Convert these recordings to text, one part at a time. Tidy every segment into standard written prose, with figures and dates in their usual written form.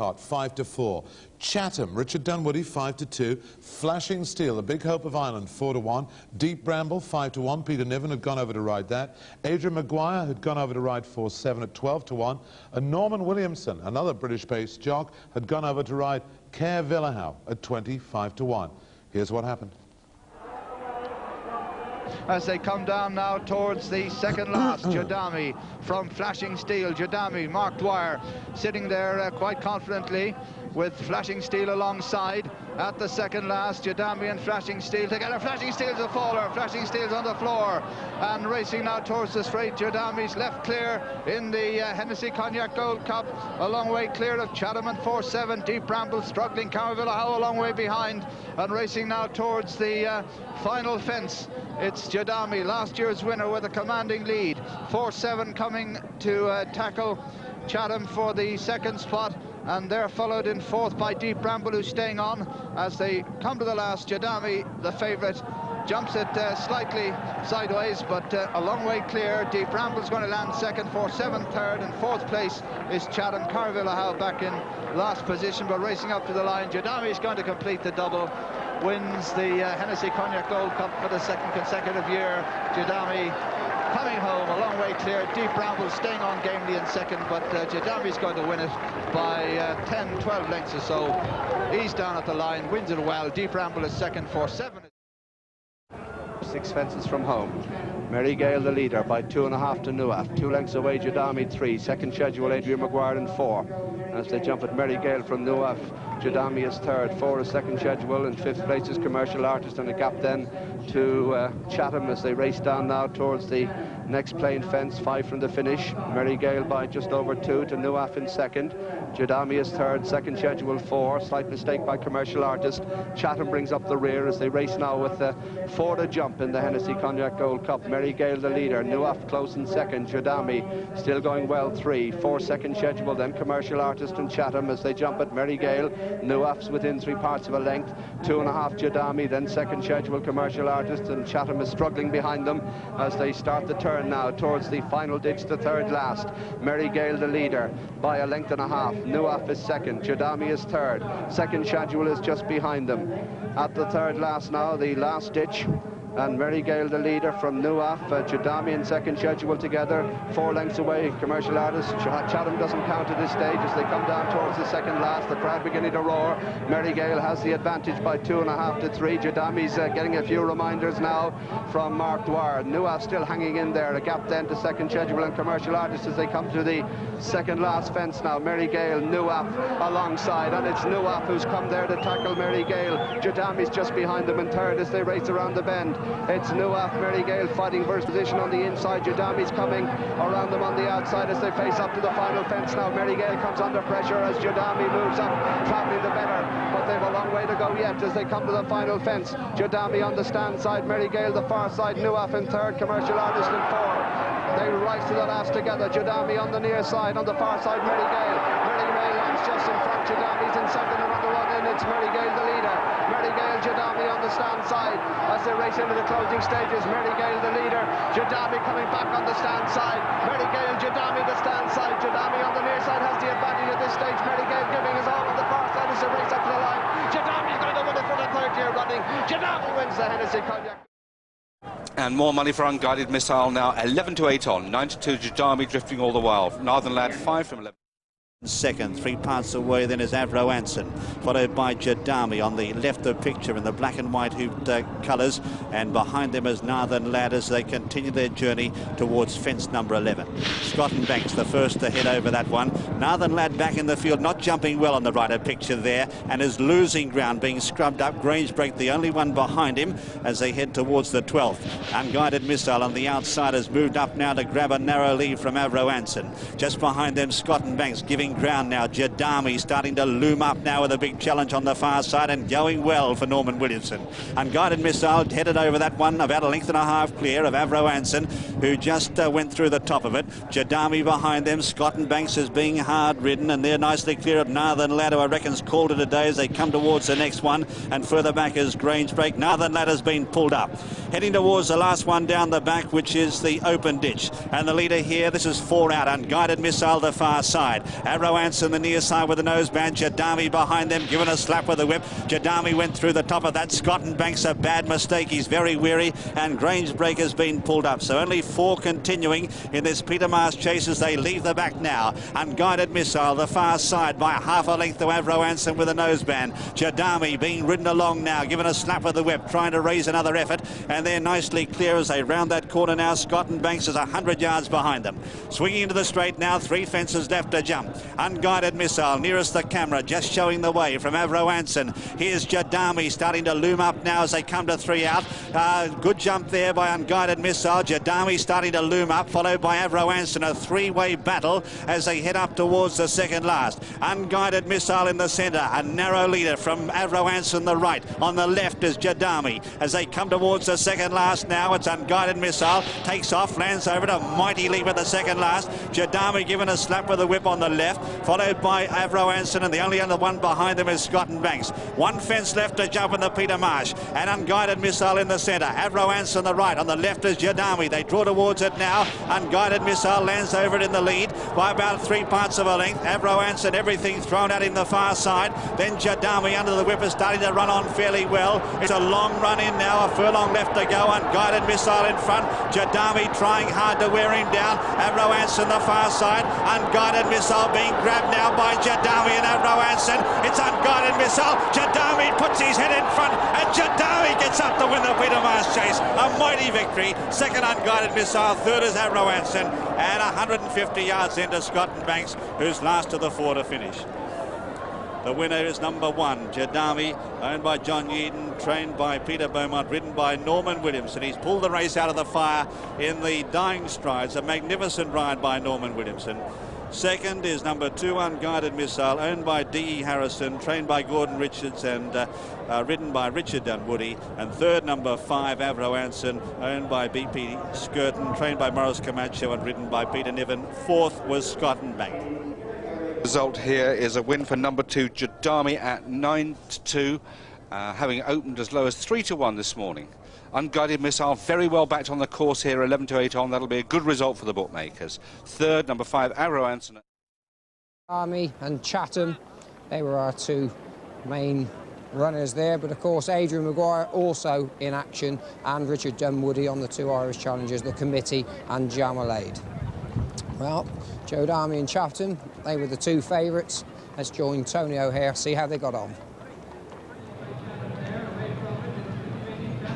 Part 5-4. Chatham, Richard Dunwoody 5-2. Flashing Steel, the Big Hope of Ireland 4-1. Deep Bramble 5-1. Peter Niven had gone over to ride that. Adrian Maguire had gone over to ride 4-7 at 12-1. And Norman Williamson, another British-based jock, had gone over to ride Care Villahow at 25-1. Here's what happened. As they come down now towards the second last, Jodami from Flashing Steel. Jodami, Mark Dwyer, sitting there quite confidently with Flashing Steel alongside at the second last. Jodami and Flashing Steel together. Flashing Steel's a faller. Flashing Steel's on the floor and racing now towards the straight. Jodami's left clear in the Hennessy Cognac Gold Cup, a long way clear of Chatham and 4-7. Deep Bramble struggling. Carvilla a long way behind and racing now towards the final fence. It's Jodami, last year's winner, with a commanding lead. 4-7 coming to tackle Chatham for the second spot, and they're followed in fourth by Deep Bramble, who's staying on as they come to the last. Jodami, the favourite, jumps it slightly sideways, but a long way clear. Deep Bramble's going to land second, 4-7 third, and fourth place is Chatham. Carvilla back in last position, but racing up to the line. Jodami's going to complete the double, wins the Hennessy Cognac Gold Cup for the second consecutive year. Jodami coming home a long way clear. Deep Bramble staying on gamely in second, but Jodami's going to win it by 10, 12 lengths or so. He's down at the line, wins it well. Deep Bramble is second, 4-7. 6 fences from home. Mary Gale the leader by 2.5 to Nuaf. 2 lengths away Jodami 3. Second schedule Adrian Maguire in 4. As they jump at Mary Gale from Nuaf, Jodami is third. 4 is second schedule, and 5th place is Commercial Artist, and a gap then to Chatham as they race down now towards the next plain fence. 5 from the finish. Mary Gale by just over 2 to Nuaf in second. Jodami is third. Second schedule 4. Slight mistake by Commercial Artist. Chatham brings up the rear as they race now with 4 to jump in the Hennessy Cognac Gold Cup. Mary Gale the leader. Nuaf close in second. Jodami still going well 3. 4 second schedule, then Commercial Artist and Chatham as they jump at Mary Gale. Nuaf's within 3 parts of a length. 2.5 Jodami, then second schedule Commercial Artist, and Chatham is struggling behind them as they start the turn now towards the final ditch, the third last. Mary Gale the leader by 1.5 lengths. Nuaf is second. Jodami is third. Second schedule is just behind them. At the third last now, the last ditch. And Mary Gale the leader from Nuaf. Jodami in second schedule together, 4 lengths away Commercial Artist. Chatham doesn't count at this stage as they come down towards the second last. The crowd beginning to roar. Mary Gale has the advantage by 2.5 to 3. Jodami's getting a few reminders now from Mark Dwyer. Nuaf still hanging in there. A gap then to second schedule and Commercial Artist as they come to the second last fence now. Mary Gale, Nuaf alongside, and it's Nuaf who's come there to tackle Mary Gale. Jodami's just behind them in third as they race around the bend. It's Nuaf, Mary Gale fighting for his position on the inside. Jodami's coming around them on the outside as they face up to the final fence now. Mary Gale comes under pressure as Jodami moves up, travelling the better, but they've a long way to go yet as they come to the final fence. Jodami on the stand side, Mary Gale the far side, Nuaf in third, Commercial Artist in 4. They rise to the last together. Jodami on the near side, on the far side, Mary Gale. Mary Gale lands just in front. Jodami's in second, and on the run in, it's Mary Gale the leader. Mary Gale, Jodami on the stand side as they race into the closing stages. Mary Gale the leader. Jodami coming back on the stand side. Mary Gale, Jodami the stand side. Jodami on the near side has the advantage at this stage. Mary Gale giving his all on the far side as they race up to the line. Jodami's going to win it for the third year running. Jodami wins the Hennessy Cognac. And more money for Unguided Missile now, 11 to 8 on, 9 to 2 Jodami drifting all the while. Northern Lad 5 from 11. Second, 3 parts away then is Avro Anson, followed by Jodami on the left of the picture in the black and white hooped colours, and behind them is Northern Lad as they continue their journey towards fence number 11. Scott and Banks the first to head over that one. Northern Lad back in the field, not jumping well on the right of picture there, and is losing ground, being scrubbed up. Grangebreak the only one behind him as they head towards the 12th. Unguided Missile on the outside has moved up now to grab a narrow lead from Avro Anson. Just behind them Scott and Banks giving ground now. Jodami starting to loom up now with a big challenge on the far side and going well for Norman Williamson. Unguided Missile headed over that one about 1.5 lengths clear of Avro Anson, who just went through the top of it. Jodami behind them. Scott and Banks is being hard ridden, and they're nicely clear of Northern Lad, who I reckon's called it a day as they come towards the next one, and further back is Grangebreak. Northern Lad has been pulled up, heading towards the last one down the back, which is the open ditch, and the leader here, this is 4 out. Unguided Missile the far side. Avro Avro Anson, the near side with the noseband. Jodami behind them, given a slap with the whip. Jodami went through the top of that. Scott and Banks, a bad mistake. He's very weary, and Grangebreaker's been pulled up. So only 4 continuing in this Peter Marsh chase as they leave the back now. Unguided Missile, the far side by half a length to Avro Anson with a noseband. Jodami being ridden along now, given a slap with the whip, trying to raise another effort, and they're nicely clear as they round that corner now. Scott and Banks is 100 yards behind them. Swinging into the straight now, 3 fences left to jump. Unguided Missile nearest the camera, just showing the way from Avro Anson. Here's Jodami starting to loom up now as they come to 3 out. Good jump there by Unguided Missile. Jodami starting to loom up, followed by Avro Anson. A 3-way battle as they head up towards the second last. Unguided Missile in the centre, a narrow leader from Avro Anson the right. On the left is Jodami as they come towards the second last now. It's Unguided Missile, takes off, lands over to mighty leap at the second last. Jodami given a slap with the whip on the left, followed by Avro Anson, and the only other one behind them is Scott and Banks. 1 fence left to jump in the Peter Marsh, and Unguided Missile in the centre. Avro Anson the right, on the left is Jodami. They draw towards it now. Unguided Missile lands over it in the lead by about 3 parts of a length. Avro Anson, everything thrown at him the far side. Then Jodami under the whip is starting to run on fairly well. It's a long run in now, a furlong left to go. Unguided Missile in front. Jodami trying hard to wear him down. Avro Anson the far side. Unguided Missile being grabbed now by Jodami and Avro Anson. It's Unguided Missile. Jodami puts his head in front, and Jodami gets up to win the Peter Marsh chase. A mighty victory. Second Unguided Missile, third is Avro Anson, and 150 yards into Scott and Banks, who's last of the 4 to finish. The winner is number 1, Jodami, owned by John Yeadon, trained by Peter Beaumont, ridden by Norman Williamson. He's pulled the race out of the fire in the dying strides. A magnificent ride by Norman Williamson. Second is number 2, Unguided Missile, owned by D.E. Harrison, trained by Gordon Richards and ridden by Richard Dunwoody. And third, number 5, Avro Anson, owned by B.P. Skirton, trained by Morris Camacho and ridden by Peter Niven. Fourth was Scott and Bank. Result here is a win for number 2, Jodami, at 9-2, having opened as low as 3-1 this morning. Unguided Missile very well backed on the course here, 11-8 on. That'll be a good result for the bookmakers. Third, number 5, Avro Anson. Army and Chatham, they were our 2 main runners there, but of course Adrian Maguire also in action, and Richard Dunwoody on the 2 Irish challengers, the Committee and Jamalade. Well, Jodami and Chatham, they were the 2 favourites. Let's join Tony O'Hare, see how they got on.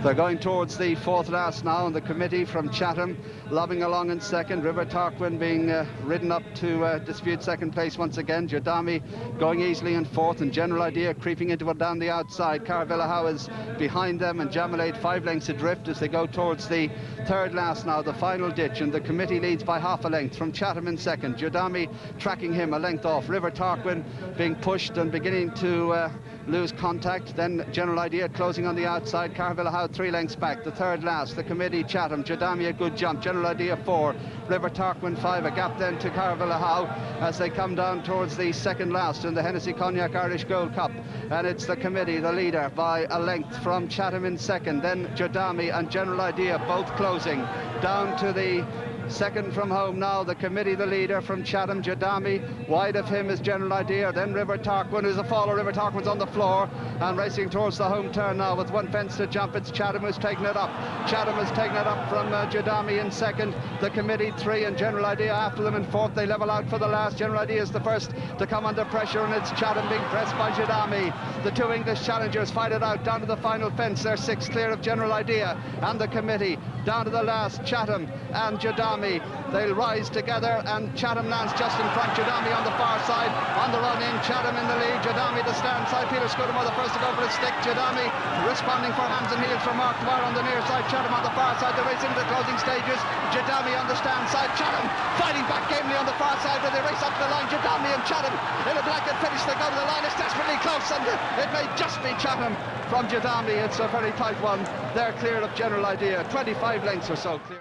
They're going towards the 4th last now, and the Committee from Chatham lobbing along in second. River Tarquin being ridden up to dispute second place once again. Jodami going easily in 4th, and General Idea creeping into it down the outside. Caravilla Howe is behind them, and Jamalade 5 lengths adrift as they go towards the 3rd last now, the final ditch, and the Committee leads by half a length from Chatham in second. Jodami tracking him a length off. River Tarquin being pushed and beginning to lose contact. Then General Idea closing on the outside. Caravilla Howe 3 lengths back. The 3rd last, the Committee, Chatham. Jodami a good jump. General Idea 4. River Tarquin 5. A gap then to Caravilla Howe as they come down towards the 2nd last in the Hennessy Cognac Irish Gold Cup. And it's the Committee, the leader, by a length from Chatham in second. Then Jodami and General Idea both closing down to the 2nd from home now, the Committee, the leader from Chatham. Jodami, wide of him is General Idea, then River Tarquin, who's a follower. River Tarquin's on the floor and racing towards the home turn now with 1 fence to jump. It's Chatham who's taken it up. Chatham has taken it up from Jodami in second, the Committee 3, and General Idea after them in 4th. They level out for the last. General Idea is the first to come under pressure, and it's Chatham being pressed by Jodami. The 2 English challengers fight it out down to the final fence. They're 6 clear of General Idea and the Committee. Down to the last, Chatham and Jodami. They'll rise together, and Chatham lands just in front. Jodami on the far side, on the run in. Chatham in the lead. Jodami the stand side. Peter Scudamore the first to go for his stick. Jodami responding for hands and heels from Mark Dwyer on the near side. Chatham on the far side. They race into the closing stages. Jodami on the stand side. Chatham fighting back gamely on the far side, but they race up the line. Jodami and Chatham in a blanket finish. They go to the line. It's desperately close, and it may just be Chatham from Jodami. It's a very tight one. They're clear of General Idea. 25 lengths or so clear.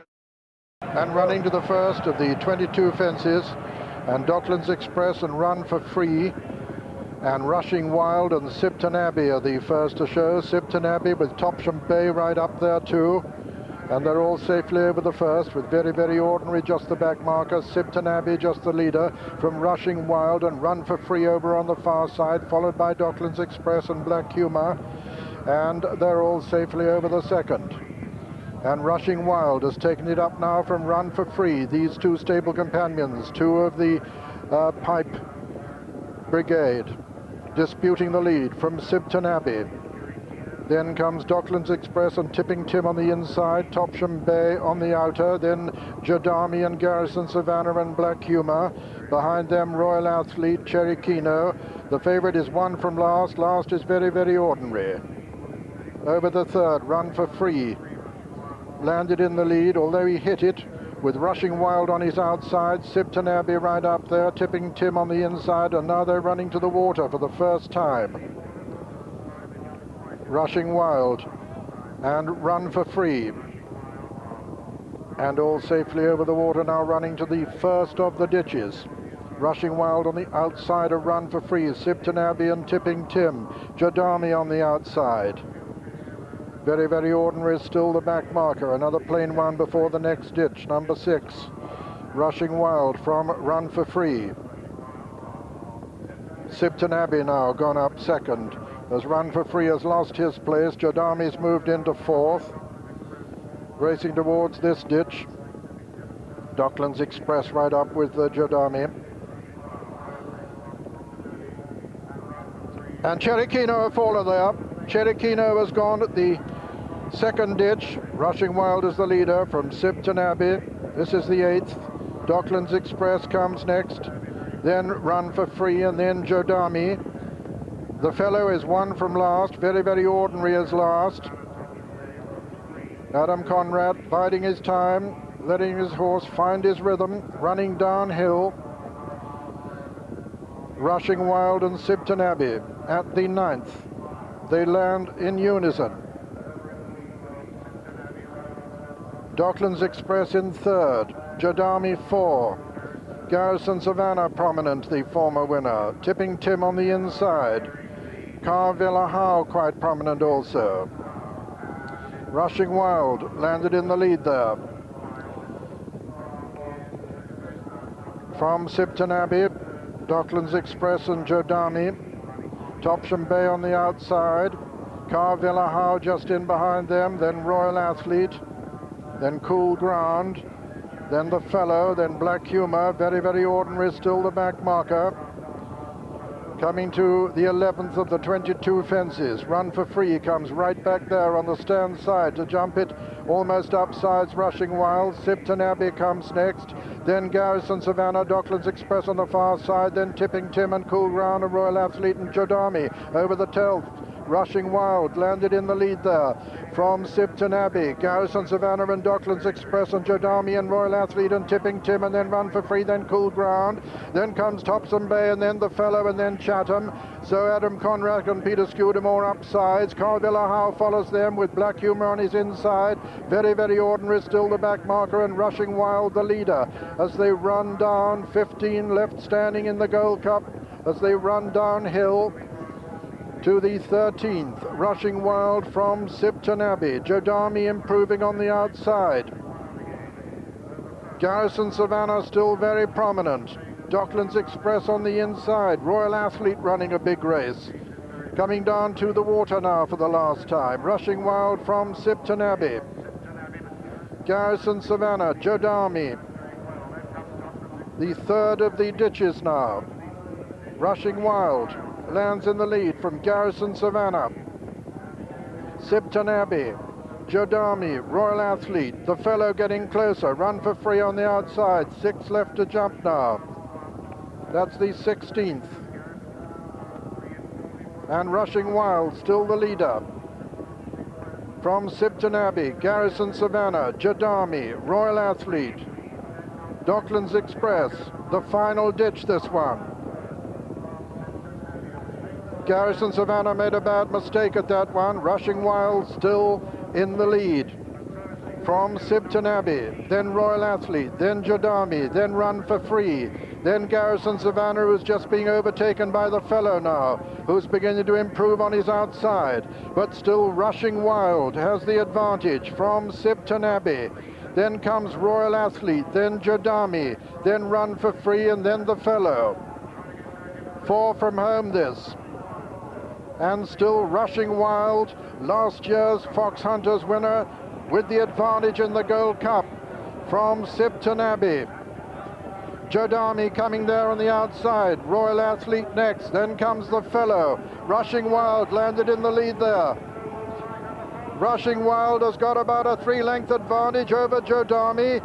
And running to the first of the 22 fences, and Docklands Express and Run for Free and Rushing Wild and Sipton Abbey are the first to show. Sipton Abbey with Topsham Bay right up there too. And they're all safely over the first, with Very, Very Ordinary just the back marker, Sibton Abbey just the leader, from Rushing Wild and Run for Free over on the far side, followed by Docklands Express and Black Humour, and they're all safely over the second. And Rushing Wild has taken it up now from Run for Free. These two stable companions, two of the Pipe Brigade, disputing the lead from Sibton Abbey. Then comes Docklands Express and Tipping Tim on the inside, Topsham Bay on the outer, then Jodami and Garrison Savannah and Black Humour. Behind them, Royal Athlete, Cherry Keno. The favourite is one from last. Last is Very, Very Ordinary. Over the third, Run for Free. Landed in the lead, although he hit it, with Rushing Wild on his outside, Sibton Abbey right up there, Tipping Tim on the inside, and now they're running to the water for the first time. Rushing Wild and Run for Free, and all safely over the water now, running to the first of the ditches. Rushing Wild on the outside of Run for Free, Sibton Abbey and Tipping Tim, Jodami on the outside. Very, Very Ordinary is still the back marker, another plain one before the next ditch, number 6. Rushing Wild from Run for Free. Sibton Abbey now gone up second, as Run for Free has lost his place. Jodami's moved into 4th, racing towards this ditch. Docklands Express right up with Jodami. And Cherry Keno have followed there. Cherry Keno has gone at the second ditch. Rushing Wild is the leader from Sibton Abbey. This is the 8th. Docklands Express comes next. Then Run for Free, and then Jodami. The fellow is one from last. Very, Very Ordinary is last. Adam Conrad biding his time, letting his horse find his rhythm, running downhill. Rushing Wild and Sibton Abbey at the 9th. They land in unison. Docklands Express in 3rd. Jodami 4. Garrison Savannah prominent, the former winner. Tipping Tim on the inside. Carvilla Howe quite prominent also. Rushing Wild landed in the lead there. From Sibton Abbey, Docklands Express and Jodami. Topsham Bay on the outside. Carvilla Howe just in behind them. Then Royal Athlete. Then Cool Ground. Then the fellow. Then Black Humour. Very, Very Ordinary still the back marker. Coming to the 11th of the 22 fences. Run for Free comes right back there on the stern side to jump it almost upsides. Rushing Wild. Sibton Abbey comes next. Then Garrison Savannah, Docklands Express on the far side. Then Tipping Tim and Cool Ground and Royal Athlete and Jodami over the 12th. Rushing Wild landed in the lead there from Sibton Abbey. Garrison Savannah and Docklands Express and Jodami and Royal Athlete and Tipping Tim, and then Run for Free, then Cool Ground. Then comes Topsham Bay, and then the fellow, and then Chatham. So Adam Conrad and Peter Scudamore upsides. Carvilla Howe follows them with Black Humour on his inside. Very, Very Ordinary still the back marker, and Rushing Wild the leader as they run down. 15 left standing in the Gold Cup as they run downhill to the 13th. Rushing Wild from Sibton Abbey. Jodami improving on the outside. Garrison Savannah still very prominent. Docklands Express on the inside. Royal Athlete running a big race. Coming down to the water now for the last time. Rushing Wild from Sibton Abbey. Garrison Savannah, Jodami. The third of the ditches now. Rushing Wild lands in the lead from Garrison Savannah. Sibton Abbey, Jodami, Royal Athlete, the fellow getting closer. Run for Free on the outside. 6 left to jump now. That's the 16th. And Rushing Wild still the leader. From Sibton Abbey, Garrison Savannah, Jodami, Royal Athlete, Docklands Express, the final ditch this one. Garrison Savannah made a bad mistake at that one. Rushing Wild still in the lead. from Sibton Abbey, then Royal Athlete, then Jodami, then Run for Free, then Garrison Savannah, who's just being overtaken by the fellow now, who's beginning to improve on his outside, but still Rushing Wild has the advantage from Sibton Abbey. Then comes Royal Athlete, then Jodami, then Run for Free, and then the fellow. 4 from home this. And still Rushing Wild, last year's Fox Hunters winner, with the advantage in the Gold Cup from Sibton Abbey. Jodami coming there on the outside, Royal Athlete next, then comes the fellow. Rushing Wild landed in the lead there. Rushing Wild has got about a 3-length advantage over Jodami.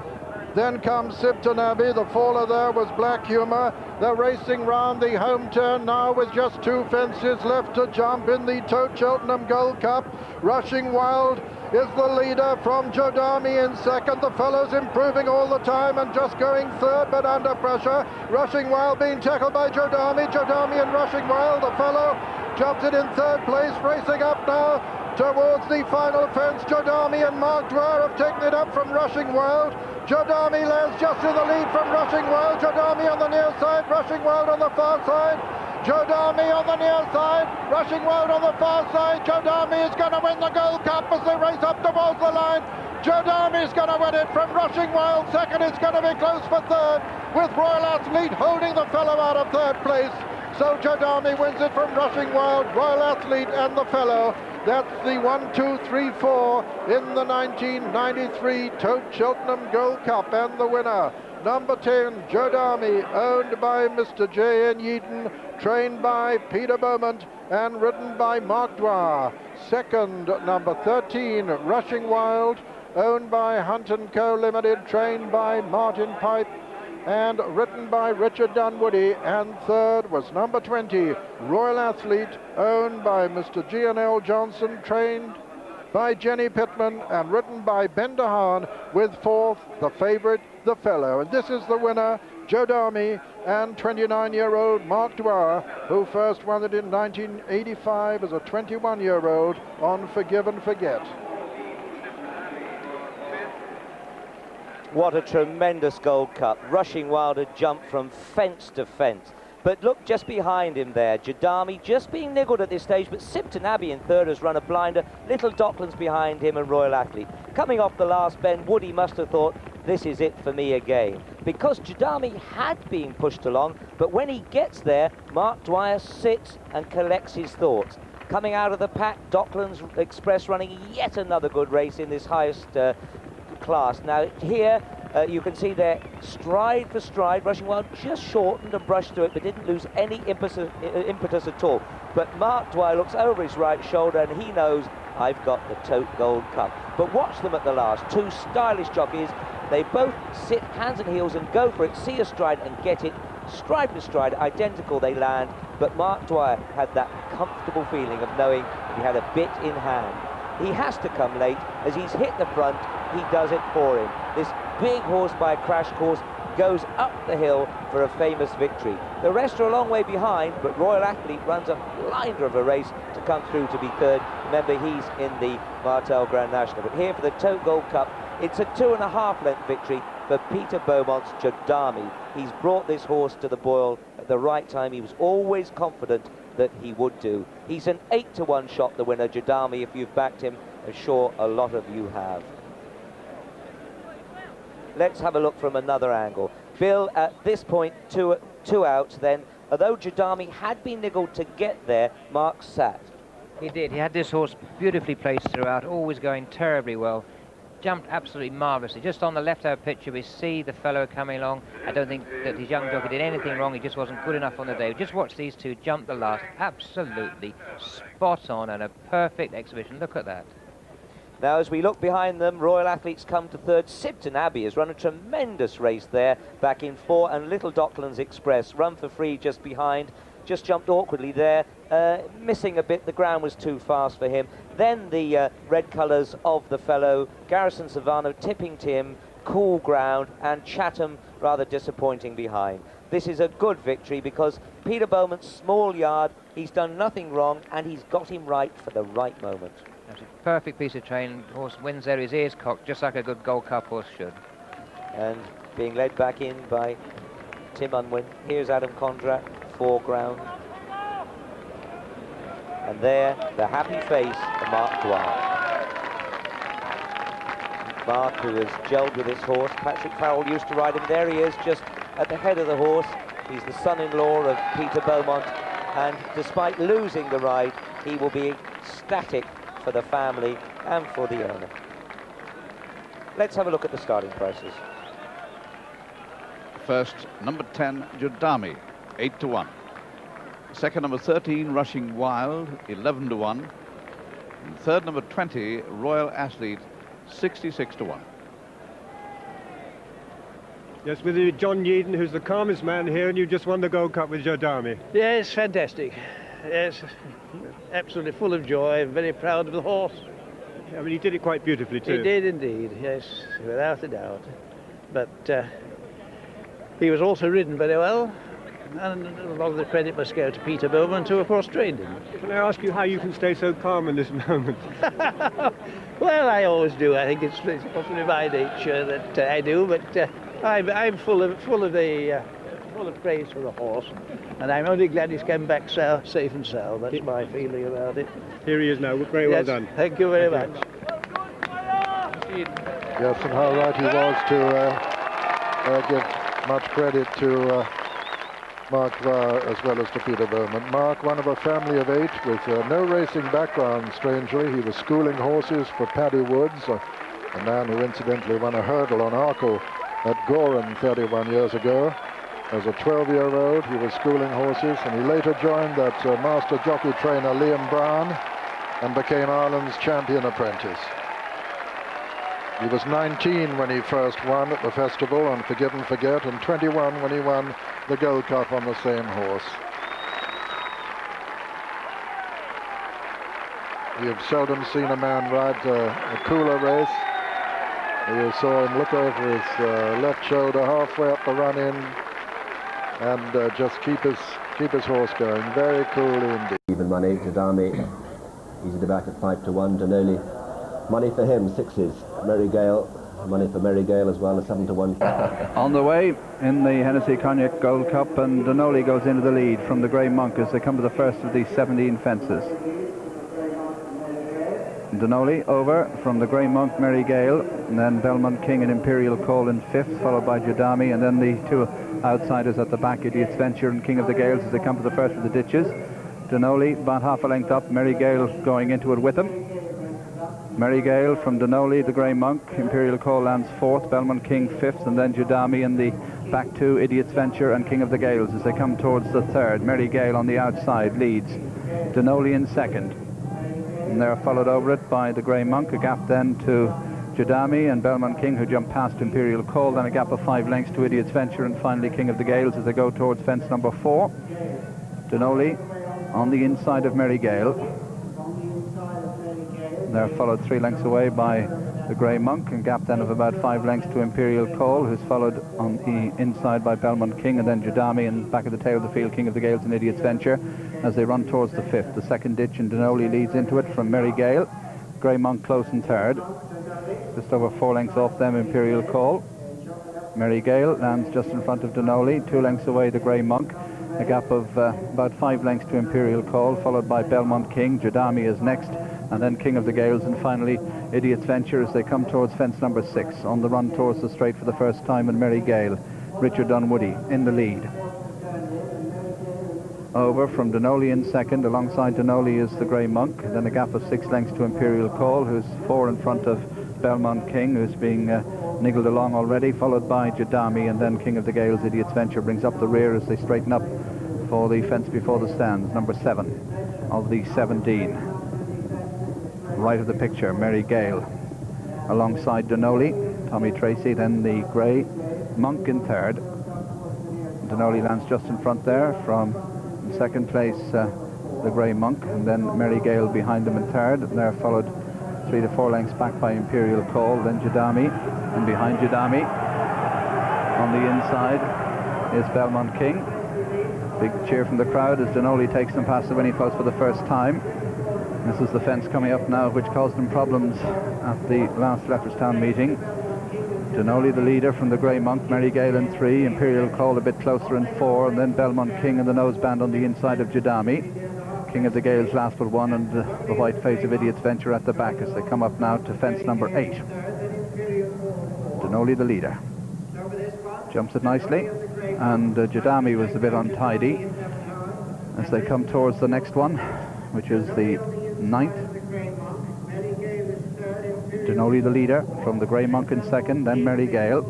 Then comes Sibton Abbey. The faller there was Black Humour. They're racing round the home turn now with just 2 fences left to jump in the Cheltenham Gold Cup. Rushing Wild is the leader from Jodami in second. The fellow's improving all the time and just going third, but under pressure. Rushing Wild being tackled by Jodami. Jodami and Rushing Wild. The fellow jumps it in third place, racing up now towards the final fence. Jodami and Mark Dwyer have taken it up from Rushing Wild. Jodami lands just in the lead from Rushing Wild. Jodami on the near side, Rushing Wild on the far side. Jodami on the near side, Rushing Wild on the far side. Jodami is going to win the Gold Cup as they race up towards the line. Jodami is going to win it from Rushing Wild. Second, it's going to be close for third, with Royal Athlete holding the fellow out of third place. So Jodami wins it from Rushing Wild, Royal Athlete and the fellow. That's the 1, 2, 3, 4 in the 1993 Cheltenham Gold Cup. And the winner, number 10, Jodami, owned by Mr. J.N. Yeaton, trained by Peter Beaumont and ridden by Mark Dwyer. Second, number 13, Rushing Wild, owned by Hunt & Co. Limited, trained by Martin Pipe and written by Richard Dunwoody. And third was number 20, Royal Athlete, owned by Mr. G&L Johnson, trained by Jenny Pittman and written by Ben DeHaan, with fourth, the favourite, the fellow. And this is the winner, Jodami, and 29-year-old Mark Dwyer, who first won it in 1985 as a 21-year-old on Forgive and Forget. What a tremendous Gold Cup. Rushing Wild had jumped from fence to fence. But look just behind him there, Jodami just being niggled at this stage, but Sibton Abbey in third has run a blinder. Little Docklands behind him and Royal Athlete. Coming off the last bend, Woody must have thought, this is it for me again. Because Jodami had been pushed along, but when he gets there, Mark Dwyer sits and collects his thoughts. Coming out of the pack, Docklands Express running yet another good race in this highest class. Now here you can see there, stride for stride, Rushing Wild just shortened and brushed through it, but didn't lose any impetus at all. But Mark Dwyer looks over his right shoulder and he knows, I've got the Tote Gold Cup. But watch them at the last, 2 stylish jockeys. They both sit hands and heels and go for it, see a stride and get it. Stride for stride, identical they land, but Mark Dwyer had that comfortable feeling of knowing he had a bit in hand. He has to come late. As he's hit the front, he does it for him. This big horse by a crash course goes up the hill for a famous victory. The rest are a long way behind, but Royal Athlete runs a blinder of a race to come through to be third. Remember, he's in the Martel Grand National. But here for the Tote Gold Cup, it's a 2.5 length victory for Peter Beaumont's Jodami. He's brought this horse to the boil at the right time. He was always confident that he would do. He's an 8-to-1 shot, the winner, Jodami, if you've backed him. I'm sure a lot of you have. Let's have a look from another angle. Bill, at this point, two outs then. Although Jodami had been niggled to get there, Mark sat. He did. He had this horse beautifully placed throughout, always going terribly well. Jumped absolutely marvellously. Just on the left-hand picture, we see the fellow coming along. I don't think that his young jockey did anything wrong. He just wasn't good enough on the day. Just watch these two jump the last. Absolutely spot on and a perfect exhibition. Look at that. Now, as we look behind them, Royal Athletes come to third. Sibton Abbey has run a tremendous race there, back in 4, and Little Docklands Express, Run for Free just behind, just jumped awkwardly there, missing a bit. The ground was too fast for him. Then the red colours of the fellow, Garrison Savannah tipping to him, cool ground, and Chatham rather disappointing behind. This is a good victory because Peter Beaumont's small yard, he's done nothing wrong, and he's got him right for the right moment. That's a perfect piece of training. Horse wins there, his ears cocked, just like a good Gold Cup horse should. And being led back in by Tim Unwin. Here's Adam Condrat, foreground. And there, the happy face of Mark Dwyer. Mark, who has gelled with this horse. Patrick Farrell used to ride him. There he is, just at the head of the horse. He's the son-in-law of Peter Beaumont, and despite losing the ride, he will be ecstatic for the family and for the owner. Let's have a look at the starting prices. First, number 10, Jodami, 8-1. Second, number 13, Rushing Wild, 11-1. And third, number 20, Royal Athlete, 66-1. Yes, with you, John Yeadon, who's the calmest man here, and you just won the Gold Cup with Jodami. Yes, fantastic. Yes, absolutely full of joy, very proud of the horse. I mean, he did it quite beautifully too. He did indeed, yes, without a doubt. But he was also ridden very well, and a lot of the credit must go to Peter Beaumont, who of course trained him. Can I ask you how you can stay so calm in this moment? Well, I always do. I think it's possibly my nature that I do, but I'm full of praise for the horse, and I'm only glad he's come back safe and sound. That's my feeling about it. Here he is now. Very well done. Thank you very much. Yes, and how right he was to give much credit to Mark Dwyer as well as to Peter Beaumont. Mark, one of a family of 8 with no racing background, strangely. He was schooling horses for Paddy Woods, a man who incidentally won a hurdle on Arkle at Goran 31 years ago. As a 12-year-old, he was schooling horses, and he later joined that master jockey trainer Liam Brown and became Ireland's champion apprentice. He was 19 when he first won at the festival on Forgive and Forget, and 21 when he won the Gold Cup on the same horse. You've seldom seen a man ride a cooler race. You saw him look over his left shoulder halfway up the run-in and just keep his horse going. Very cool indeed. Even money, Jodami, easy to back at 5-1. Denoli, money for him, 6s. Mary Gale, money for Mary Gale as well, a 7-1. On the way in the Hennessy Cognac Gold Cup, and Denoli goes into the lead from the Grey Monk as they come to the first of these 17 fences. Denoli over from the Grey Monk, Mary Gale, and then Belmont King and Imperial Call in 5th, followed by Jodami, and then the 2 outsiders at the back, Idiot's Venture and King of the Gales, as they come to the first of the ditches. Denoli about half a length up, Mary Gale going into it with him. Mary Gale from Denoli, the Grey Monk, Imperial Call lands 4th, Belmont King 5th, and then Jodami in the back 2, Idiot's Venture and King of the Gales as they come towards the 3rd. Mary Gale on the outside leads, Denoli in 2nd. And they're followed over it by the Grey Monk, a gap then to Jodami and Belmont King, who jump past Imperial Call, then a gap of 5 lengths to Idiot's Venture, and finally King of the Gales as they go towards fence number 4. Denoli on the inside of Mary Gale. They're followed 3 lengths away by the Grey Monk, and gap then of about 5 lengths to Imperial Call, who's followed on the inside by Belmont King, and then Jodami, and back at the tail of the field, King of the Gales and Idiot's Venture, as they run towards the 5th. The second ditch, and Denoli leads into it from Mary Gale. Grey Monk close in 3rd. Just over 4 lengths off them, Imperial Call. Mary Gale lands just in front of Denoli, 2 lengths away the Grey Monk. A gap of about 5 lengths to Imperial Call, followed by Belmont King. Jodami is next, and then King of the Gales, and finally Idiot's Venture as they come towards fence number 6. On the run towards the straight for the first time, and Mary Gale. Richard Dunwoody in the lead. Over from Denoli in 2nd. Alongside Denoli is the Grey Monk, and then a gap of 6 lengths to Imperial Call, who's 4 in front of Belmont King, who's being niggled along already, followed by Jodami, and then King of the Gales, Idiot's Venture, brings up the rear as they straighten up for the fence before the stands, number 7 of the 17. Right of the picture, Mary Gale alongside Denoli, Tommy Tracy, then the Grey Monk in 3rd. Denoli lands just in front there. From in 2nd place the Grey Monk, and then Mary Gale behind them in 3rd, and they're followed 3 to 4 lengths back by Imperial Call, then Jodami, and behind Jodami on the inside is Belmont King. Big cheer from the crowd as Denoli takes them past the winning post for the first time. This is the fence coming up now, which caused them problems at the last Leopardstown meeting. Denoli the leader from the Grey Monk, Mary Gale in 3, Imperial Call a bit closer in 4, and then Belmont King and the noseband on the inside of Jodami. King of the Gales last but 1, and the white face of Idiot's Venture at the back as they come up now to fence number 8. Denoli the leader. Jumps it nicely, and Jodami was a bit untidy as they come towards the next one, which is the 9th. Denoli the leader from the Grey Monk in 2nd, then Mary Gale.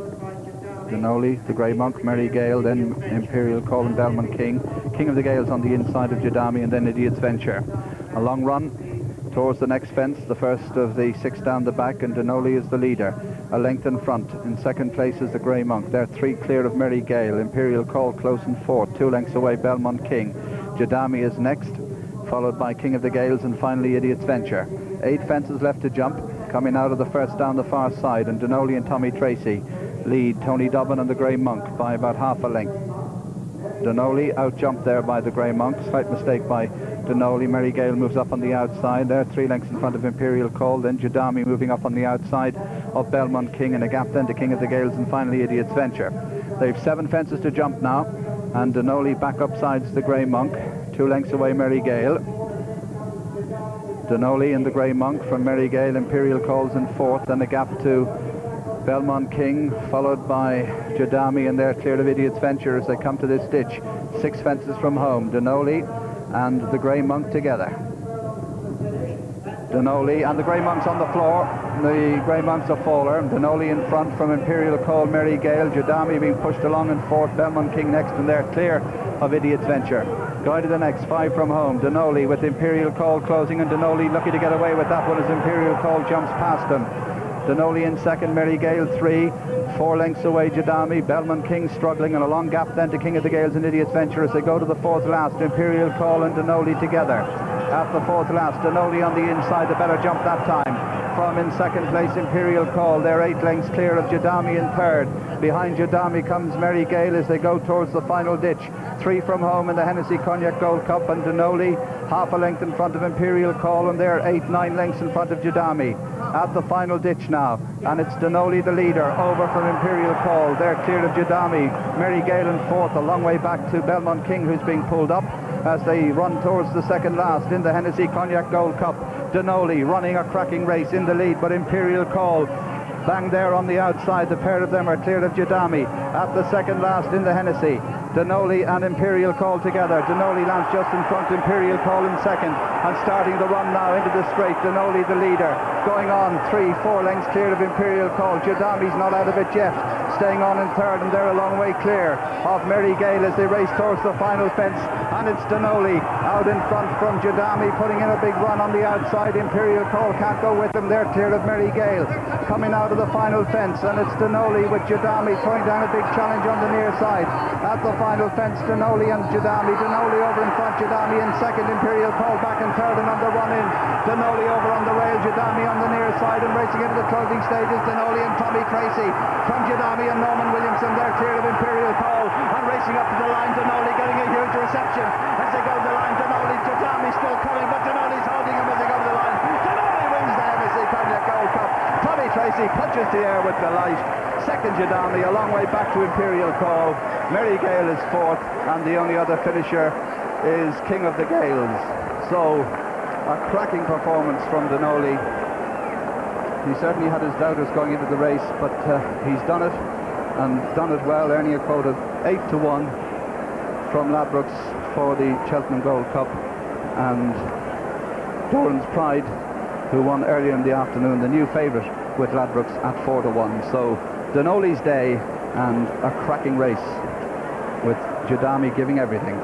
Denoli, the Grey Monk, Mary Gale, then Imperial Call and Belmont King. King of the Gales on the inside of Jodami, and then Idiot's Venture. A long run towards the next fence, the first of the 6 down the back, and Denoli is the leader. A length in front. In 2nd place is the Grey Monk. They're 3 clear of Mary Gale. Imperial Call close in 4th. 2 lengths away, Belmont King. Jodami is next, followed by King of the Gales, and finally Idiot's Venture. 8 fences left to jump, coming out of the first down the far side, and Denoli and Tommy Tracy lead Tony Dobbin and the Grey Monk by about half a length. Denoli out-jumped there by the Grey Monk. Slight mistake by Denoli. Mary Gale moves up on the outside. They're 3 lengths in front of Imperial Call. Then Jodami moving up on the outside of Belmont King, and a gap then to King of the Gales, and finally Idiot's Venture. They've 7 fences to jump now, and Denoli back up sides the Grey Monk. 2 lengths away, Mary Gale. Denoli and the Grey Monk from Mary Gale. Imperial Calls in 4th, then a gap to Belmont King, followed by Jodami, and they're clear of Idiot's Venture as they come to this ditch. 6 fences from home. Denoli and the Grey Monk together. Denoli and the Grey Monk's on the floor. The Grey Monk's a faller. Denoli in front from Imperial Call, Mary Gale. Jodami being pushed along in 4th. Belmont King next, and they're clear of Idiot's Venture. Going to the next, 5 from home. Denoli with Imperial Call closing, and Denoli lucky to get away with that one as Imperial Call jumps past him. Denoli in 2nd, Mary Gale 3, 4 lengths away Jodami. Belmont King struggling, and a long gap then to King of the Gales and Idiot's Venture as they go to the 4th last. Imperial Call and Denoli together. At the 4th last, Denoli on the inside, the better jump that time. From in 2nd place, Imperial Call. They're 8 lengths clear of Jodami in 3rd. Behind Jodami comes Mary Gale as they go towards the final ditch. 3 from home in the Hennessy Cognac Gold Cup, and Denoli half a length in front of Imperial Call, and they're 8-9 lengths in front of Jodami. At the final ditch now, and it's Denoli the leader, over from Imperial Call. They're clear of Jodami. Mary Gale in 4th, a long way back to Belmont King, who's being pulled up as they run towards the 2nd last in the Hennessy Cognac Gold Cup. Denoli running a cracking race in the lead, but Imperial Call bang there on the outside. The pair of them are clear of Jodami. At the 2nd last in the Hennessy, Denoli and Imperial Call together. Denoli lands just in front, Imperial Call in 2nd, and starting the run now into the straight. Denoli the leader, going on 3-4 lengths clear of Imperial Call. Jodami's not out of it yet, staying on in 3rd, and they're a long way clear of Mary Gale as they race towards the final fence. And it's Denoli out in front from Jodami, putting in a big run on the outside. Imperial Call can't go with them. They're clear of Mary Gale. Coming out of the final fence, and it's Denoli with Jodami throwing down a big challenge on the near side. At the final fence, Denoli and Jodami. Denoli over in front, Jodami in 2nd, Imperial Call back in 3rd, and on the run in. Denoli over on the rail, Jodami on the near side, and racing into the closing stages. Denoli and Tommy Tracy from Jodami and Norman Williamson. They're clear of Imperial Call, and racing up to the line. Denoli getting a huge reception as they go to the line. Denoli, Jodami still coming, but Denoli's holding him as they go to the line. Denoli wins the Hennessy Cognac Gold Cup. Tommy Tracy punches the air with delight. 2nd Jodami, a long way back to Imperial Call. Mary Gale is 4th, and the only other finisher is King of the Gales. So, a cracking performance from Denoli. He certainly had his doubters going into the race, but he's done it, and done it well, earning a quote of 8-1 from Ladbrokes for the Cheltenham Gold Cup. And Doran's Pride, who won earlier in the afternoon, the new favourite with Ladbrokes at 4-1. So Denoli's day, and a cracking race with Jodami giving everything.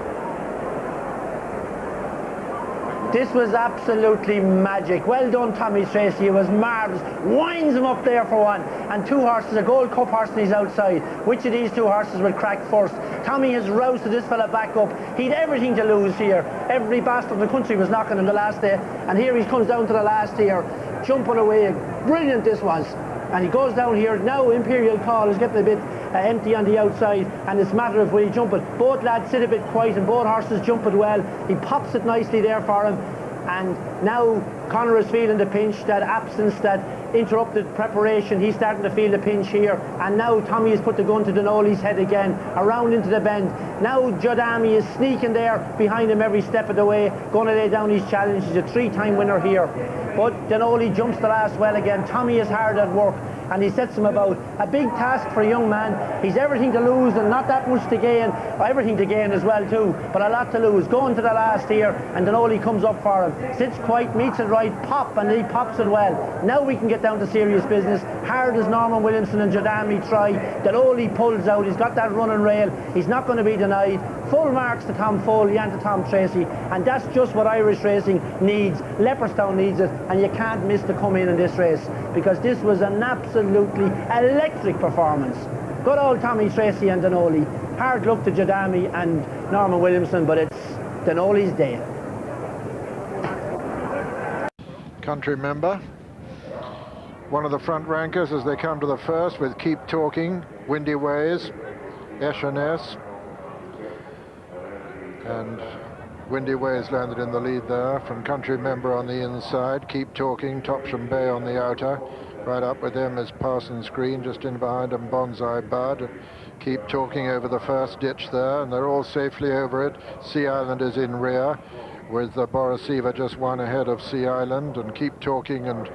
This was absolutely magic. Well done, Tommy Tracy. It was marvellous. Winds him up there for one. And 2 horses, a Gold Cup horse and he's outside. Which of these 2 horses will crack first? Tommy has rousted this fella back up. He'd everything to lose here. Every bastard in the country was knocking him the last day. And here he comes down to the last here, jumping away. Brilliant this was. And he goes down here. Now Imperial Call is getting a bit empty on the outside, and it's a matter of will he jump it. Both lads sit a bit quiet, and both horses jump it well. He pops it nicely there for him. And now Conor is feeling the pinch, that absence, that interrupted preparation. He's starting to feel the pinch here. And now Tommy has put the gun to Denoli's head again, around into the bend. Now Jodami is sneaking there behind him every step of the way, going to lay down his challenge. He's a 3-time winner here. But Denoli jumps the last well again. Tommy is hard at work, and he sets him about. A big task for a young man. He's everything to lose and not that much to gain. Everything to gain as well too, but a lot to lose. Going to the last here, and Denoli comes up for him. Sits quiet, meets it right, pop, and he pops it well. Now we can get down to serious business. Hard as Norman Williamson and Jodami try. Denoli pulls out. He's got that running rail. He's not going to be denied. Full marks to Tom Foley and to Tom Tracy, and that's just what Irish racing needs. Leopardstown needs it, and you can't miss to come in this race, because this was an absolutely electric performance. Good old Tommy Tracy and Denoli. Hard luck to Jodami and Norman Williamson, but it's Denoli's day. Country member, one of the front rankers as they come to the first with Keep Talking, Windy Ways, Escherness, and Windy Ways landed in the lead there from Country Member on the inside. Keep Talking, Topsham Bay on the outer. Right up with them is Parsons Green, just in behind them Bonsai Bud. Keep Talking over the first ditch there, and they're all safely over it. Sea Island is in rear, with Borisiva just one ahead of Sea Island, and Keep Talking and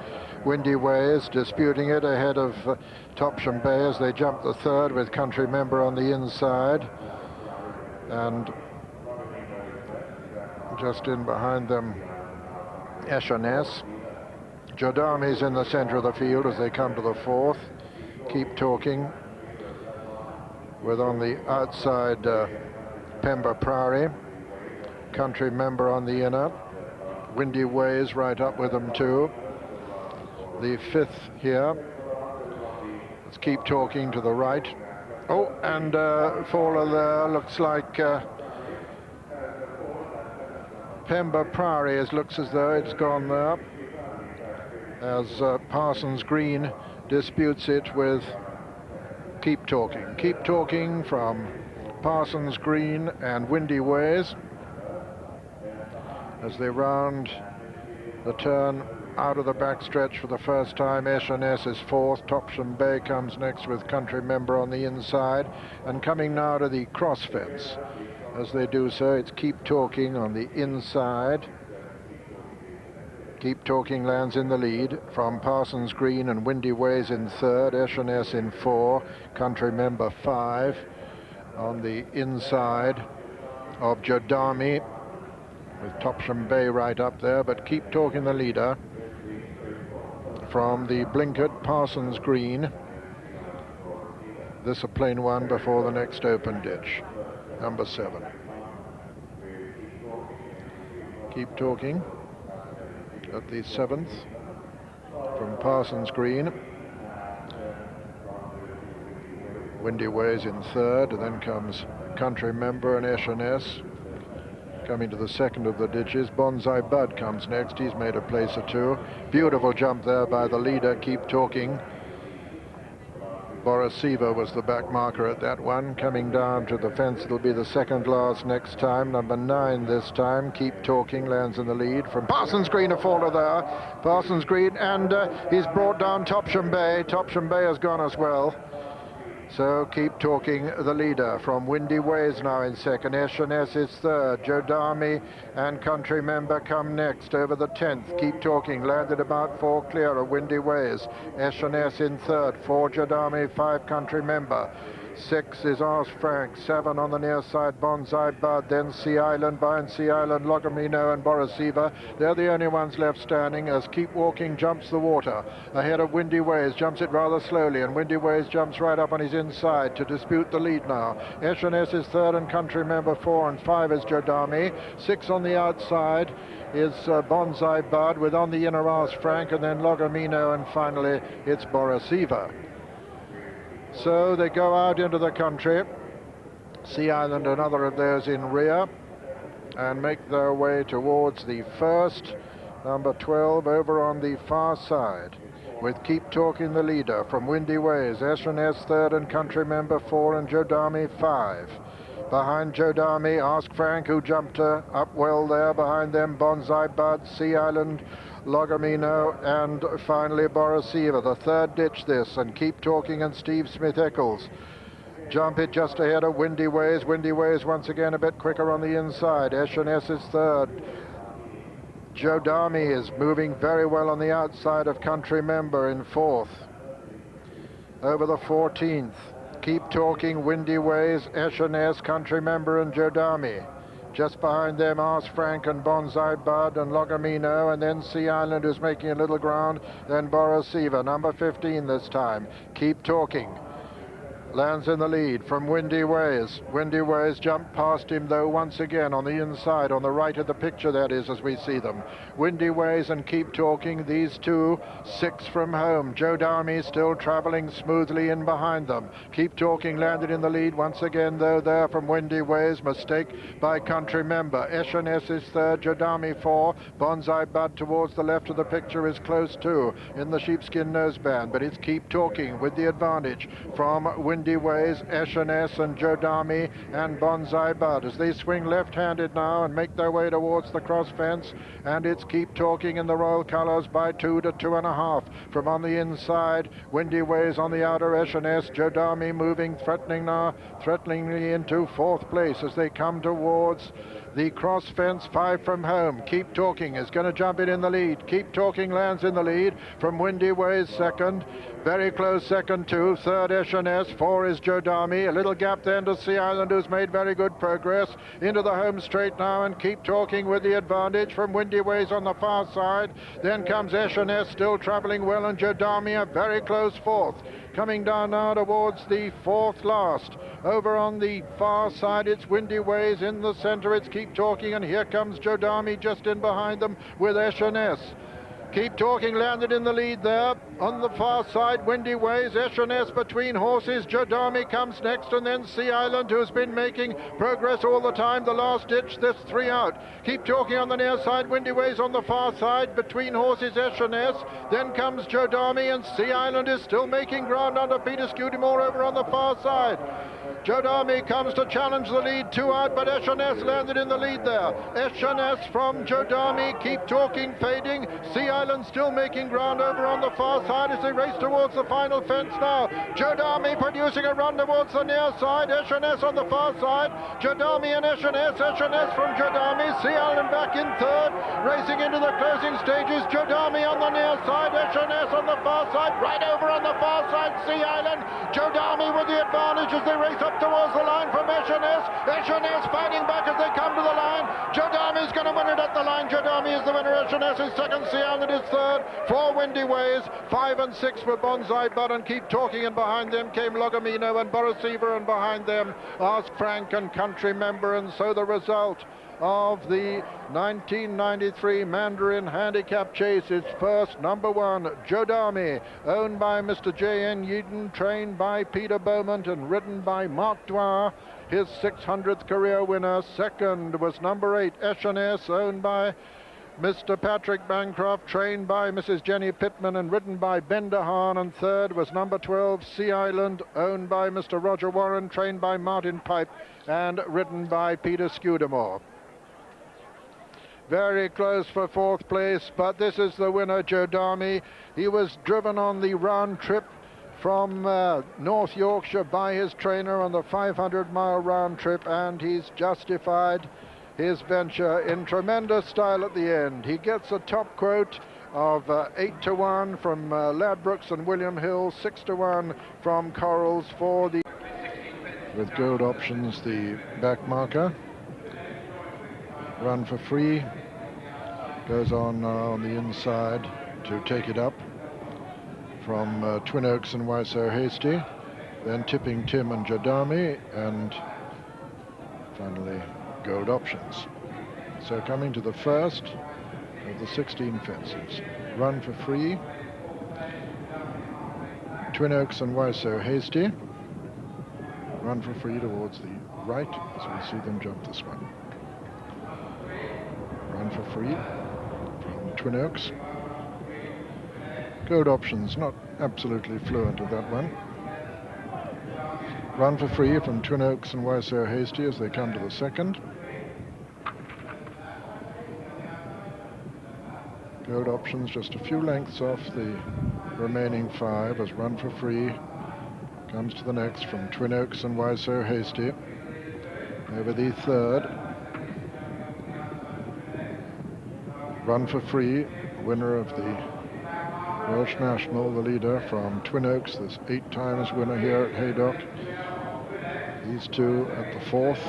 Windy Ways disputing it ahead of Topsham Bay as they jump the third with Country Member on the inside. And just in behind them, Escherness. Jodami's in the center of the field as they come to the fourth. Keep Talking with on the outside Pemba Priory. Country Member on the inner. Windy Ways right up with them too. The fifth here. Let's Keep Talking to the right. Oh, and faller there looks like Pemba Priory. It looks as though it's gone there, as Parsons Green disputes it with Keep Talking. Keep Talking from Parsons Green and Windy Ways as they round the turn out of the backstretch for the first time. Escherness is fourth. Topsham Bay comes next with Country Member on the inside, and coming now to the cross fence. As they do so, it's Keep Talking on the inside. Keep Talking lands in the lead from Parsons Green and Windy Ways in third, Escherness in 4, Country Member 5 on the inside of Jodami, with Topsham Bay right up there, but Keep Talking the leader from the blinkered Parsons Green. This a plain one before the next open ditch, number 7. Keep Talking at the 7th from Parsons Green. Windy Ways in third, and then comes Country Member and Escherness. Coming to the second of the ditches, Bonsai Bud comes next. He's made a place or two. Beautiful jump there by the leader, Keep Talking. Borisiva was the back marker at that one. Coming down to the fence, it'll be the second last next time. Number 9 this time. Keep Talking lands in the lead from Parsons Green, a faller there. Parsons Green, and he's brought down Topsham Bay. Topsham Bay has gone as well. So Keep Talking the leader from Windy Ways now in second. Escherness is third. Jodami and Country Member come next over the 10th. Keep Talking landed about 4 clear of Windy Ways. Escherness in third. 4 Jodami, 5 Country Member. 6 is Ars Frank, 7 on the near side, Bonsai Bud, then Sea Island, behind Sea Island, Logomino and Borisiva. They're the only ones left standing as Keep Walking jumps the water. Ahead of Windy Ways, jumps it rather slowly, and Windy Ways jumps right up on his inside to dispute the lead now. Escherness is third and Country Member 4, and 5 is Jodami. 6 on the outside is Bonsai Bud, with on the inner Ars Frank, and then Logomino, and finally it's Borisiva. So they go out into the country, Sea Island, another of theirs in rear, and make their way towards the first, number 12, over on the far side, with Keep Talking the leader from Windy Ways. Escherness third and Country Member 4, and Jodami 5. behind Jodami. Ask Frank, who jumped up well there. Behind them, Bonsai Bud, Sea Island, Logomino, and finally Borisiva. The third ditch this, and Keep Talking and Steve Smith-Eccles. Jump it just ahead of Windy Ways. Windy Ways once again a bit quicker on the inside. S&S is third. Jodami is moving very well on the outside of Country Member in fourth. Over the 14th. Keep Talking, Windy Ways, S&S, Country Member and Jodami. Just behind them, Ask Frank and Bonsai Bud and Logomino, and then Sea Island, who's making a little ground, then Borisiva, number 15 this time. Keep Talking. Lands in the lead from Windy Ways. Windy Ways jumped past him, though, once again on the inside, on the right of the picture, that is, as we see them. Windy Ways and Keep Talking, these two, 6 from home. Jodami still traveling smoothly in behind them. Keep Talking landed in the lead once again, though, there from Windy Ways. Mistake by Country Member. S&S is third, Jodami 4. Bonsai Bud towards the left of the picture is close too, in the sheepskin noseband, but it's Keep Talking with the advantage from Windy Ways, S&S and Jodami and Bonsai Bud as they swing left-handed now and make their way towards the cross fence, and it's Keep Talking in the Royal Colours by 2 to 2.5 from on the inside. Windy Ways on the outer, S&S, Jodami moving threateningly into fourth place as they come towards the cross fence. 5 from home. Keep Talking is going to jump it in the lead. Keep Talking lands in the lead from Windy Ways second. Very close second too. Third S&S. 4 is Jodami. A little gap then to Sea Island, who's made very good progress into the home straight now, and Keep Talking with the advantage from Windy Ways on the far side. Then comes S&S still traveling well, and Jodami a very close fourth. Coming down now towards the fourth last. Over on the far side, it's Windy Ways. In the center, it's Keep Talking, and here comes Jodami just in behind them with S&S. Keep Talking landed in the lead there. On the far side, Windy Ways, S&S between horses. Jodami comes next, and then Sea Island, who's been making progress all the time. The last ditch, there's 3 out. Keep Talking on the near side, Windy Ways on the far side. Between horses, S&S. Then comes Jodami, and Sea Island is still making ground under Peter Scudamore over on the far side. Jodami comes to challenge the lead, 2 out, but S&S landed in the lead there. S&S from Jodami, Keep Talking fading. Sea Island still making ground over on the far side as they race towards the final fence now. Jodami producing a run towards the near side. S&S on the far side. Jodami and S&S. S&S from Jodami. Sea Island back in third. Racing into the closing stages. Jodami on the near side. S&S on the far side. Right over on the far side, Sea Island. Jodami with the advantage as they race up towards the line from S&S. S&S fighting back as they come to the line. Jodami's going to win it at the line. Jodami is the winner. S&S is second. Sea Island is third. 4 Windy Ways. 5 and 6 for Bonsai Bud and Keep Talking, and behind them came Logomino and Borisiva, and behind them Ask Frank and Country Member. And so the result of the 1993 Mandarin Handicap Chase is first, number 1, Jodami, owned by Mr. J.N. Yeadon, trained by Peter Beaumont and ridden by Mark Dwyer, his 600th career winner. Second was number 8, S&S, owned by Mr. Patrick Bancroft, trained by Mrs. Jenny Pittman and ridden by Ben DeHaan. And third was number 12, Sea Island, owned by Mr. Roger Warren, trained by Martin Pipe and ridden by Peter Scudamore. Very close for fourth place, but this is the winner, Jodami. He was driven on the round trip from North Yorkshire by his trainer on the 500-mile round trip, and he's justified his venture in tremendous style at the end. He gets a top quote of 8 to 1 from Ladbrokes and William Hill, 6 to 1 from Corals for the... With gold options, the back marker. Run for free. Goes on the inside to take it up from Twin Oaks and Wyso Hasty. Then Tipping Tim and Jodami, and finally gold options. So coming to the first of the 16 fences. Run for free. Twin Oaks and Wyso Hasty. Run for free towards the right as we see them jump this one. Run for free from Twin Oaks. Gold options, not absolutely fluent at that one. Run for free from Twin Oaks and Why So Hasty as they come to the second. Gold Options just a few lengths off the remaining 5 as Run for Free comes to the next from Twin Oaks and Why So Hasty. Over the third. Run for Free, winner of the Welsh National, the leader from Twin Oaks, this 8 times winner here at Haydock. These two at the fourth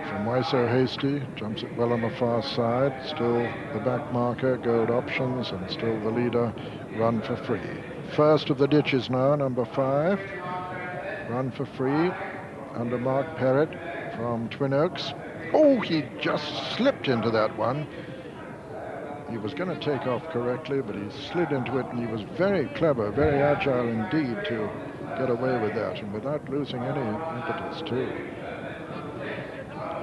from Why So Hasty, jumps it well on the far side, still the back marker, Gold Options, and still the leader, Run for Free. First of the ditches now, number 5, Run for Free, under Mark Perrott from Twin Oaks. Oh, he just slipped into that one. He was going to take off correctly, but he slid into it, and he was very clever, very agile indeed to get away with that, and without losing any impetus too.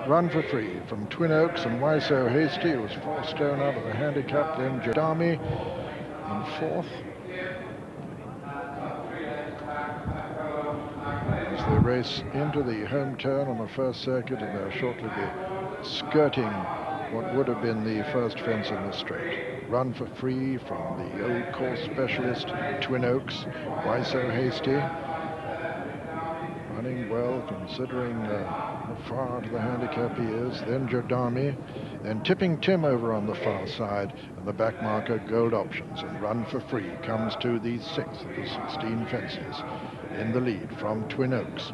Run for Free from Twin Oaks and Why So Hasty. It was 4 stone out of the handicap, then Jodami in fourth. As they race into the home turn on the first circuit, and they'll shortly be skirting what would have been the first fence in the straight. Run for Free from the old course specialist, Twin Oaks, Why So Hasty. Running well, considering how far to the handicap he is. Then Jodami, then Tipping Tim over on the far side, and the back marker, Gold Options. And Run for Free comes to the 6th of the 16 fences in the lead from Twin Oaks.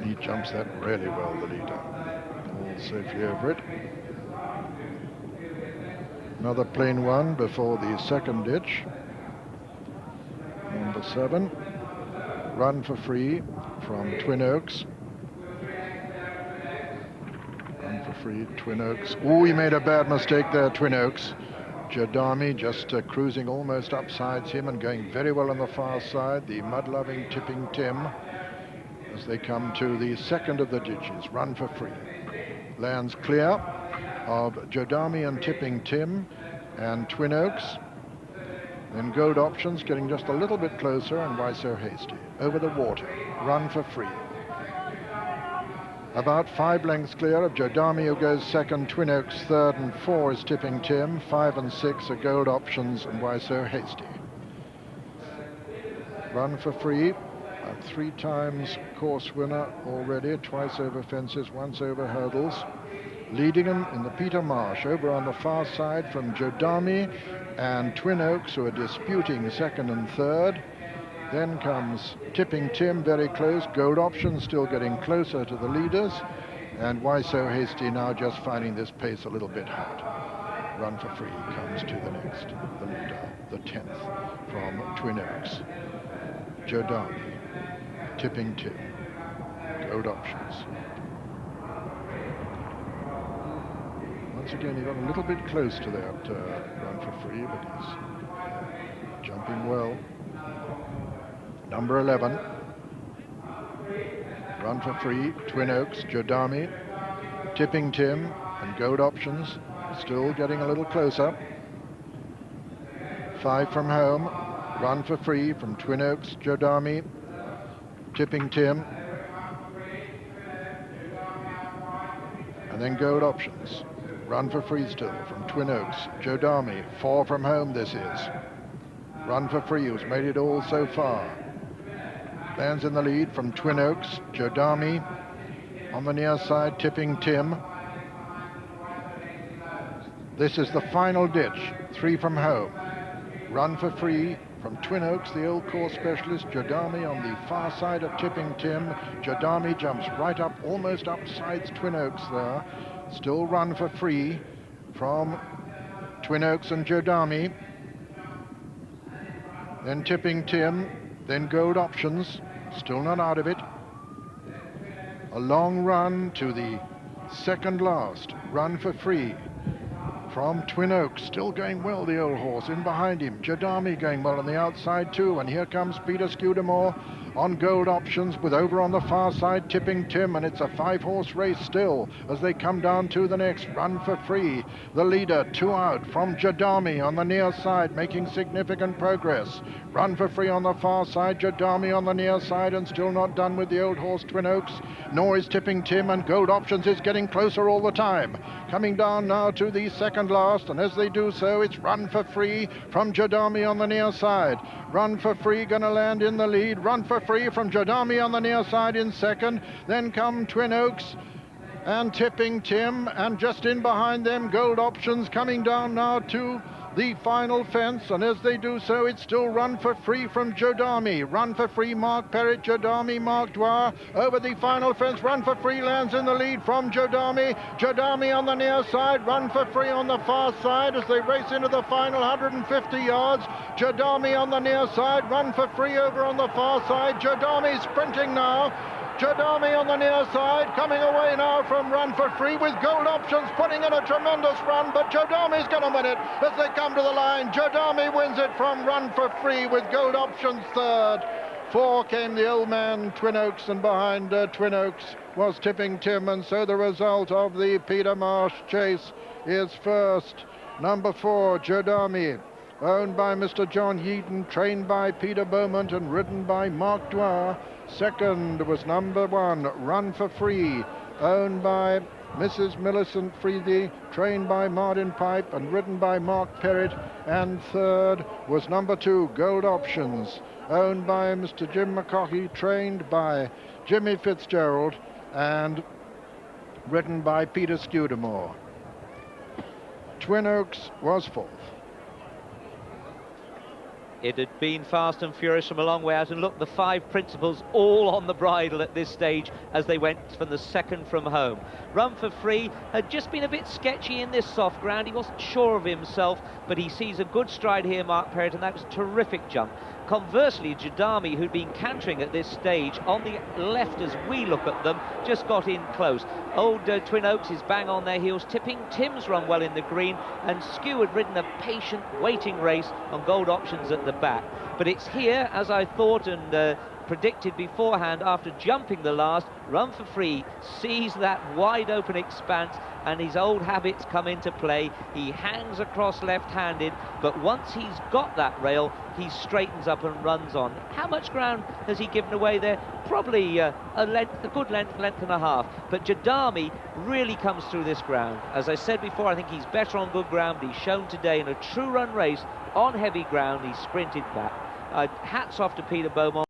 He jumps that really well, the leader. All safely over it. Another plain one before the second ditch. Number 7, Run for Free from Twin Oaks. Run for Free, Twin Oaks. Oh, he made a bad mistake there, Twin Oaks. Jodami just cruising almost upsides him and going very well on the far side. The mud-loving Tipping Tim as they come to the second of the ditches. Run for Free lands clear of Jodami and Tipping Tim and Twin Oaks. Then Gold Options getting just a little bit closer, and Why So Hasty. Over the water, Run for Free. About 5 lengths clear of Jodami, who goes second, Twin Oaks third, and 4 is Tipping Tim. 5 and 6 are Gold Options and Why So Hasty. Run for Free, a 3 times course winner already, twice over fences, once over hurdles. Leading him in the Peter Marsh, over on the far side from Jodami and Twin Oaks, who are disputing second and third. Then comes Tipping Tim very close, Gold Options still getting closer to the leaders, and Why So Hasty now just finding this pace a little bit hard. Run for Free comes to the next, the leader, the 10th from Twin Oaks. Jodami, Tipping Tim, Gold Options. Once again, he got a little bit close to that Run for Free, but he's jumping well. Number 11, Run for Free, Twin Oaks, Jodami, Tipping Tim, and Gold Options, still getting a little closer. 5 from home, Run for Free from Twin Oaks, Jodami, Tipping Tim, and then Gold Options. Run for Free still from Twin Oaks, Jodami, 4 from home this is. Run for Free, who's made it all so far. Lands in the lead from Twin Oaks, Jodami. On the near side, Tipping Tim. This is the final ditch, 3 from home. Run for Free from Twin Oaks, the old course specialist, Jodami on the far side of Tipping Tim. Jodami jumps right up, almost upsides Twin Oaks there. Still Run for Free from Twin Oaks and Jodami. Then Tipping Tim, then Gold Options, still not out of it. A long run to the second last, Run for Free from Twin Oaks, still going well, the old horse. In behind him, Jodami going well on the outside too, and here comes Peter Scudamore on Gold Options, with over on the far side Tipping Tim, and it's a 5-horse race still as they come down to the next. Run for Free, the leader, 2 out from Jodami on the near side, making significant progress. Run for Free on the far side, Jodami on the near side, and still not done with the old horse Twin Oaks, nor is Tipping Tim, and Gold Options is getting closer all the time. Coming down now to the second last, and as they do so, it's Run for Free from Jodami on the near side. Run for Free going to land in the lead. Run for Free from Jodami on the near side in second. Then come Twin Oaks and Tipping Tim, and just in behind them Gold Options coming down now to the final fence, and as they do so, it's still Run for Free from Jodami. Run for Free, Mark Perrett, Jodami, Mark Dwyer over the final fence. Run for Free lands in the lead from Jodami. Jodami on the near side, Run for Free on the far side as they race into the final 150 yards. Jodami on the near side, Run for Free over on the far side. Jodami sprinting now. Jodami on the near side, coming away now from Run for Free, with Gold Options putting in a tremendous run, but Jodami's going to win it as they come to the line. Jodami wins it from Run for Free with Gold Options third. 4 came the old man Twin Oaks, and behind Twin Oaks was Tipping Tim, and so the result of the Peter Marsh chase is first, number 4, Jodami, owned by Mr. John Yeaton, trained by Peter Beaumont and ridden by Mark Dwyer. Second was number 1, Run for Free, owned by Mrs. Millicent Freethy, trained by Martin Pipe and ridden by Mark Perrett. And third was number 2, Gold Options, owned by Mr. Jim McCaughey, trained by Jimmy Fitzgerald and ridden by Peter Scudamore. Twin Oaks was fourth. It had been fast and furious from a long way out, and look, the 5 principals all on the bridle at this stage as they went from the second from home. Run for Free had just been a bit sketchy in this soft ground. He wasn't sure of himself, but he sees a good stride here, Mark Perrett, and that was a terrific jump. Conversely, Jodami, who'd been cantering at this stage on the left as we look at them, just got in close. Old Twin Oaks is bang on their heels. Tipping Tim's run well in the green, and Skew had ridden a patient waiting race on Gold Options at the back. But it's here, as I thought and predicted beforehand, after jumping the last, Run for Free sees that wide open expanse and his old habits come into play. He hangs across left-handed, but once he's got that rail, he straightens up and runs on. How much ground has he given away there? Probably a good length and a half. But Jodami really comes through this ground. As I said before, I think he's better on good ground, but he's shown today in a true run race on heavy ground, he sprinted back. Hats off to Peter Beaumont.